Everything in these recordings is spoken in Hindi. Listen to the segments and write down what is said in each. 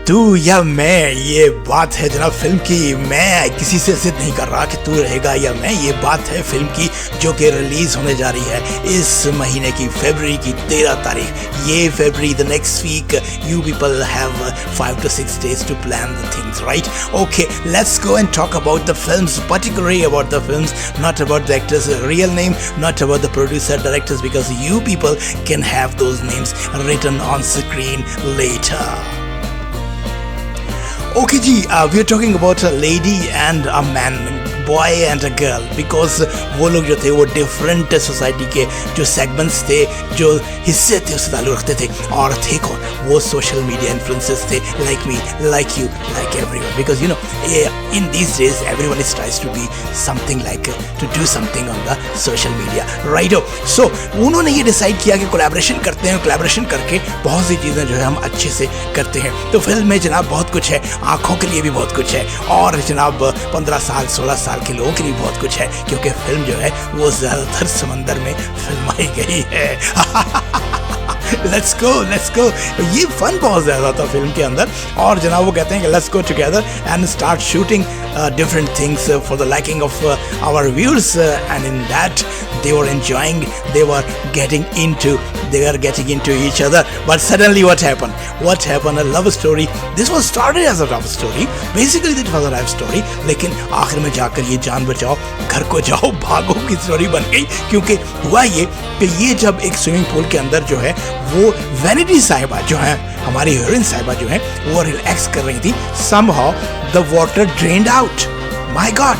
तू या मैं, ये बात है जनाब फिल्म की। मैं किसी से जिद नहीं कर रहा कि तू रहेगा या मैं, ये बात है फिल्म की जो कि रिलीज होने जा रही है इस महीने की फरवरी की 13 तारीख। ये फरवरी, the next week you people have 5 to 6 days to plan the things, right? Okay, let's go and talk about the films, particularly about the films, not about the actors' real name, not about the producer, directors, because you people can have those names written on screen later. Okay जी, we are talking about a lady and a man, boy and a girl, because वो लोग जो थे वो डिफरेंट सोसाइटी के जो सेगमेंट्स थे, जो हिस्से थे उससे ताल्लुक़ रखते थे, और थे कौन? वो सोशल मीडिया इन्फ्लुएंसर्स थे, like me, like you, like everyone, because you know in these days everyone is tries to be something, like to do something on the social media, right? So उन्होंने ये डिसाइड किया कि कोलैबोरेशन करते हैं, कोलैबोरेशन करके बहुत सी चीज़ें जो है हम अच्छे से करते हैं। तो फिल्म में जनाब बहुत कुछ है, आँखों के लिए भी बहुत कुछ है, और जनाब 15 साल 16 साल के लोगों के लिए बहुत कुछ है, क्योंकि फिल्म जो है वो ज़्यादातर समंदर में फिल्माई गई है। Let's go. ये फन बहुत ज़्यादा था फिल्म के अंदर, और जनाब वो कहते हैं कि let's go together and start shooting different things for the liking of our viewers, and in that they were enjoying, they were getting into each other. But suddenly what happened? A love story. This was started as a love story, basically it was a love story, लेकिन आखिर में जाकर ये जान बचाओ घर को जाओ भागो की स्टोरी बन गई। क्योंकि हुआ ये कि ये जब एक स्विमिंग पूल के अंदर जो है वो वैनिटी साहिबा जो है, हमारी हीरोइन साहिबा जो है वो रिलैक्स कर रही थी, somehow the water drained out. My God,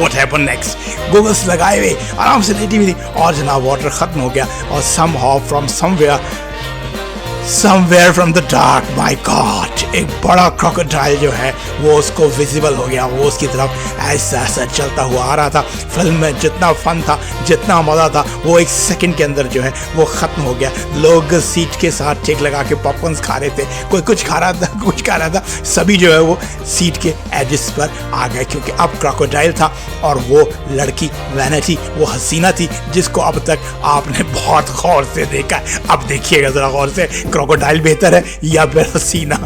what happened next? Goggles लगाए हुए आराम से लेटी हुई थी, और जनाब वाटर खत्म हो गया, और somehow from somewhere from the dark, my God, एक बड़ा क्रोकोडाइल जो है वो उसको विजिबल हो गया, वो उसकी तरफ ऐसा चलता हुआ आ रहा था। फिल्म में जितना फन था, जितना मज़ा था, वो एक सेकंड के अंदर जो है वो ख़त्म हो गया। लोग सीट के साथ टेक लगा के पॉपकॉर्न्स खा रहे थे, कोई कुछ खा रहा था, सभी जो है वो सीट के एजेस पर आ गए, क्योंकि अब क्रोकोडाइल था और वो लड़की वैनिटी, वो हसीना थी जिसको अब तक आपने बहुत गौर से देखा है। अब देखिएगा ज़रा गौर से, क्रोकोडाइल बेहतर है या फिर हसीना?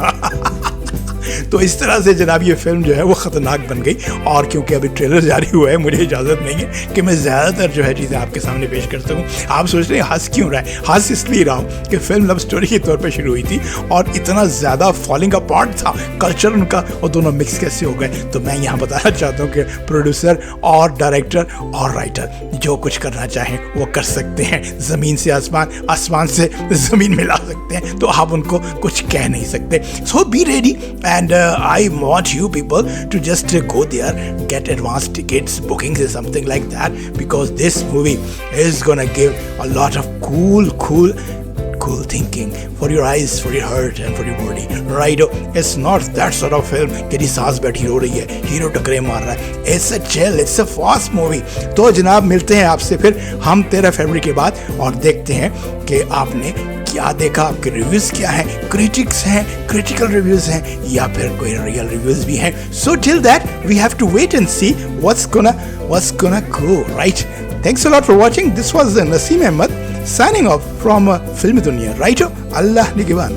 तो इस तरह से जनाब ये फिल्म जो है वो ख़तरनाक बन गई, और क्योंकि अभी ट्रेलर जारी हुआ है मुझे इजाज़त नहीं है कि मैं ज़्यादातर जो है चीज़ें आपके सामने पेश कर सकूँ। आप सोच रहे हैं हंस क्यों रहा है? हंस इसलिए रहा हूँ कि फिल्म लव स्टोरी के तौर पे शुरू हुई थी और इतना ज़्यादा फॉलिंग अपार्ट था कल्चर उनका, और दोनों मिक्स कैसे हो गए। तो मैं यहाँ बताना चाहता हूँ कि प्रोड्यूसर और डायरेक्टर और राइटर जो कुछ करना चाहें वो कर सकते हैं, ज़मीन से आसमान, आसमान से ज़मीन मिला सकते हैं, तो आप उनको कुछ कह नहीं सकते। So be ready, and I want you people to just go there, get advance tickets, bookings or something like that, because this movie is gonna give a lot of cool thinking for your eyes, for your heart and for your body, right? It's not that sort of film कि सांस बैठी रो रही है, हीरो टकरे मार रहा है। It's a chill, it's a fast movie। तो जनाब मिलते हैं आपसे फिर हम 13 फरवरी के बाद, और देखते हैं कि आपने क्या देखा, आपके रिव्यूज़ क्या हैं, क्रिटिक्स हैं, क्रिटिकल रिव्यूज़ हैं, या फिर कोई रियल रिव्यूज़ भी हैं। So till that we have to wait and see what's gonna go, right? Thanks a lot for watching. This was Naseem Ahmed signing off from Film Dunia, right? Allah Nigeban.